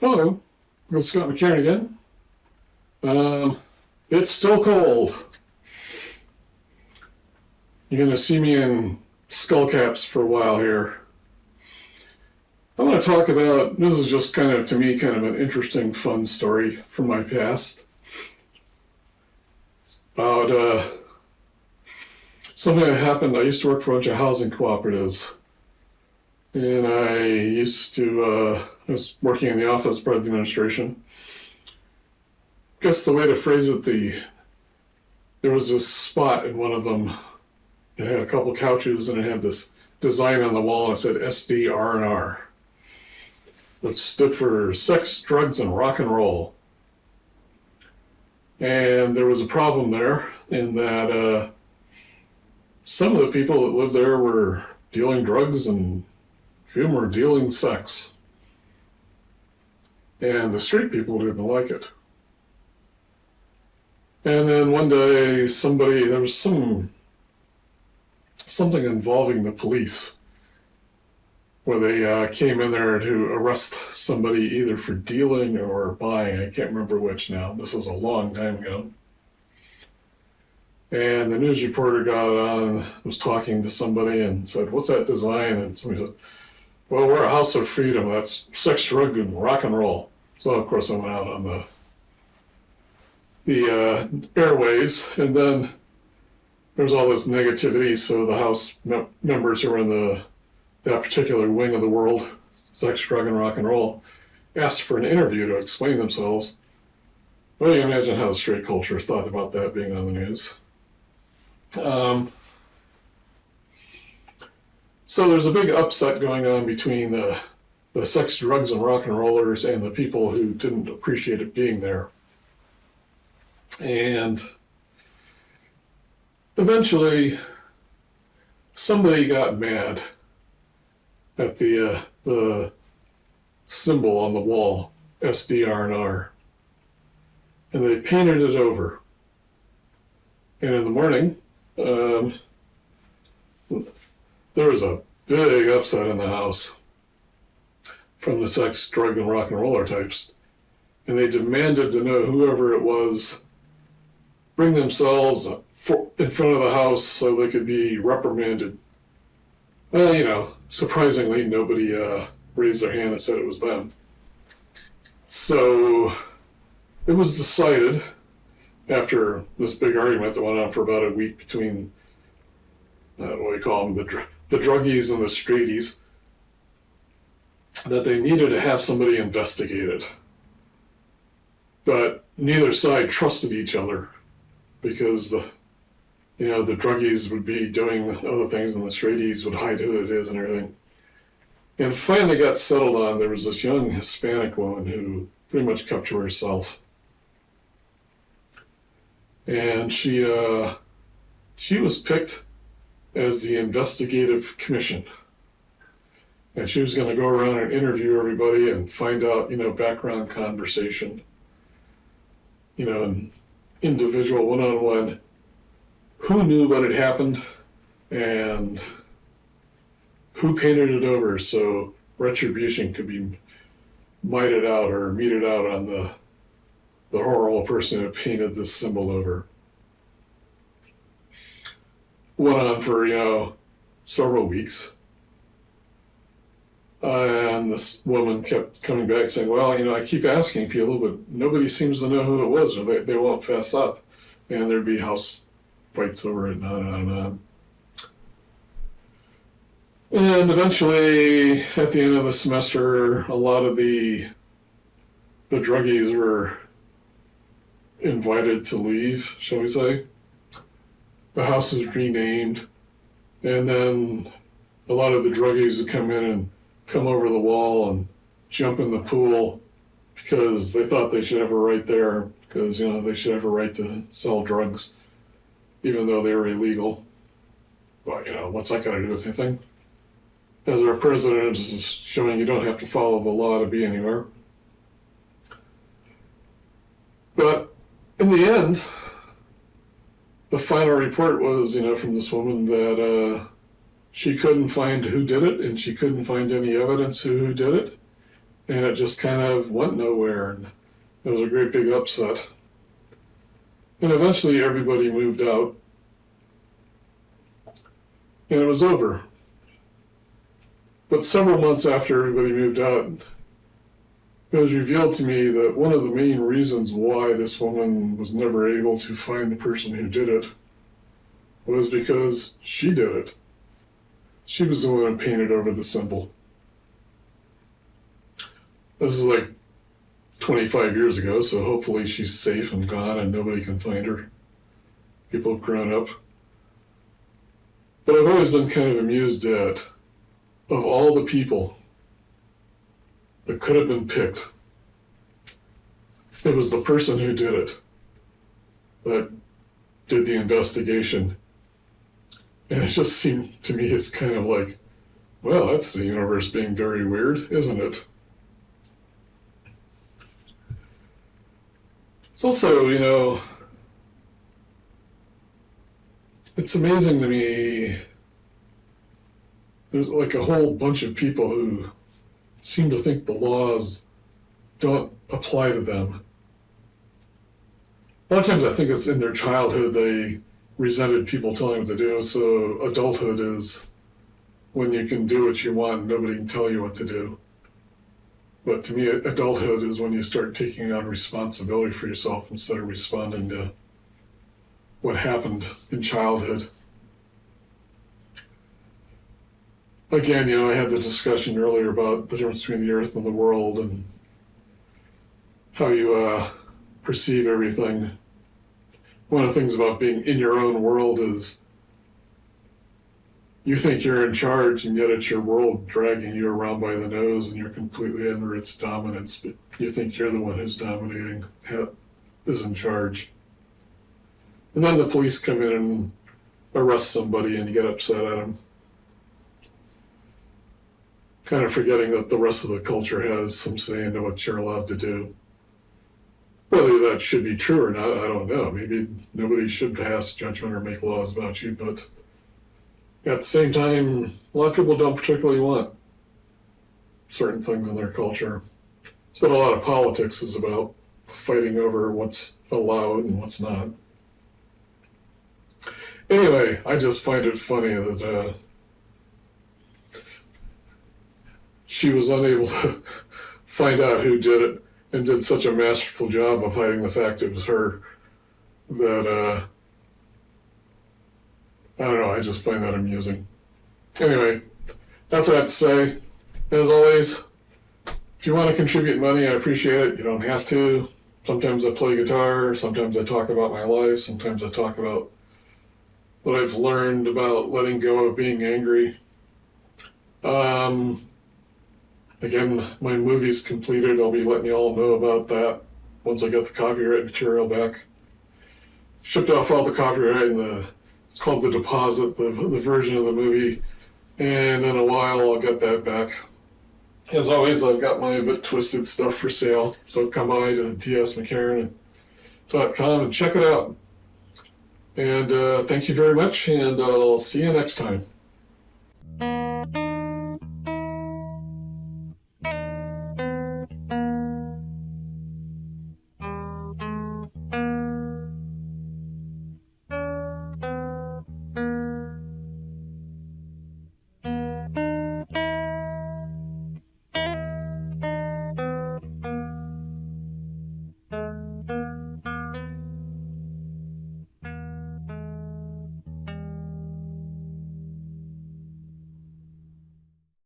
Hello, it's Scott McCarron again. It's still cold. You're going to see me in skull caps for a while here. I want to talk about, this is just kind of, to me, kind of an interesting, fun story from my past. About something that happened. I used to work for a bunch of housing cooperatives. And I was working in the office, part of the administration. I guess the way to phrase it, there was this spot in one of them. It had a couple couches and it had this design on the wall and it said SDR&R, which stood for sex, drugs, and rock and roll. And there was a problem there in that some of the people that lived there were dealing drugs and a few were dealing sex. And the street people didn't like it. And then one day there was something involving the police where they came in there to arrest somebody either for dealing or buying. I can't remember which now. This is a long time ago. And the news reporter got on, was talking to somebody and said, "What's that design?" And somebody said, "Well, we're a house of freedom. That's sex, drug, and rock and roll." So, of course, I went out on the airwaves, and then there was all this negativity, so the House members who were in that particular wing of the world, sex, drug, and rock and roll, asked for an interview to explain themselves. Well, you can imagine how the straight culture thought about that being on the news. So there's a big upset going on between the sex, drugs, and rock and rollers and the people who didn't appreciate it being there. And eventually, somebody got mad at the symbol on the wall, SDR&R, and they painted it over. And in the morning, there was a big upset in the House from the sex, drug, and rock and roller types, and they demanded to know whoever it was bring themselves in front of the House so they could be reprimanded. Well, surprisingly, nobody raised their hand and said it was them. So it was decided, after this big argument that went on for about a week between, what do you call them, the druggies and the straighties, that they needed to have somebody investigated. But neither side trusted each other, because the druggies would be doing other things and the straighties would hide who it is and everything. And finally got settled on, there was this young Hispanic woman who pretty much kept to herself. And she was picked as the investigative commission. And she was going to go around and interview everybody and find out, background conversation, an individual one-on-one, who knew what had happened and who painted it over so retribution could be meted out on the horrible person who painted this symbol over. Went on for, several weeks. And this woman kept coming back saying, "Well, I keep asking people, but nobody seems to know who it was, or they won't fess up." And there'd be house fights over it and on and on and on. And eventually, at the end of the semester, a lot of the druggies were invited to leave, shall we say. The house was renamed, and then a lot of the druggies would come in and come over the wall and jump in the pool because they thought they should have a right there, because they should have a right to sell drugs even though they were illegal. But what's that got to do with anything? As our president is showing, you don't have to follow the law to be anywhere. But in the end, the final report was, from this woman that she couldn't find who did it, and she couldn't find any evidence who did it. and it just kind of went nowhere, and it was a great big upset. And eventually everybody moved out, and it was over. But several months after everybody moved out, it was revealed to me that one of the main reasons why this woman was never able to find the person who did it was because she did it. She was the one who painted over the symbol. This is like 25 years ago, so hopefully she's safe and gone and nobody can find her. People have grown up. But I've always been kind of amused at, of all the people that could have been picked, it was the person who did it that did the investigation. And it just seemed to me it's kind of like, well, that's the universe being very weird, isn't it? It's also, it's amazing to me, there's like a whole bunch of people who seem to think the laws don't apply to them. A lot of times I think it's in their childhood they resented people telling them what to do, so adulthood is when you can do what you want and nobody can tell you what to do. But to me, adulthood is when you start taking on responsibility for yourself instead of responding to what happened in childhood. Again, I had the discussion earlier about the difference between the earth and the world and how you perceive everything. One of the things about being in your own world is you think you're in charge, and yet it's your world dragging you around by the nose, and you're completely under its dominance. But you think you're the one who's dominating, is in charge. And then the police come in and arrest somebody, and you get upset at them. Kind of forgetting that the rest of the culture has some say into what you're allowed to do. Whether that should be true or not, I don't know. Maybe nobody should pass judgment or make laws about you, but at the same time, a lot of people don't particularly want certain things in their culture. It's what a lot of politics is about, fighting over what's allowed and what's not. Anyway, I just find it funny that she was unable to find out who did it and did such a masterful job of hiding the fact it was her that I don't know, I just find that amusing. Anyway, that's what I have to say. As always, if you want to contribute money, I appreciate it. You don't have to. Sometimes I play guitar, sometimes I talk about my life, sometimes I talk about what I've learned about letting go of being angry. Again, my movie's completed. I'll be letting you all know about that once I get the copyright material back. Shipped off all the copyright and it's called The Deposit, the version of the movie, and in a while I'll get that back. As always, I've got my bit twisted stuff for sale, so come by to dsmccarron.com and check it out. And thank you very much, and I'll see you next time.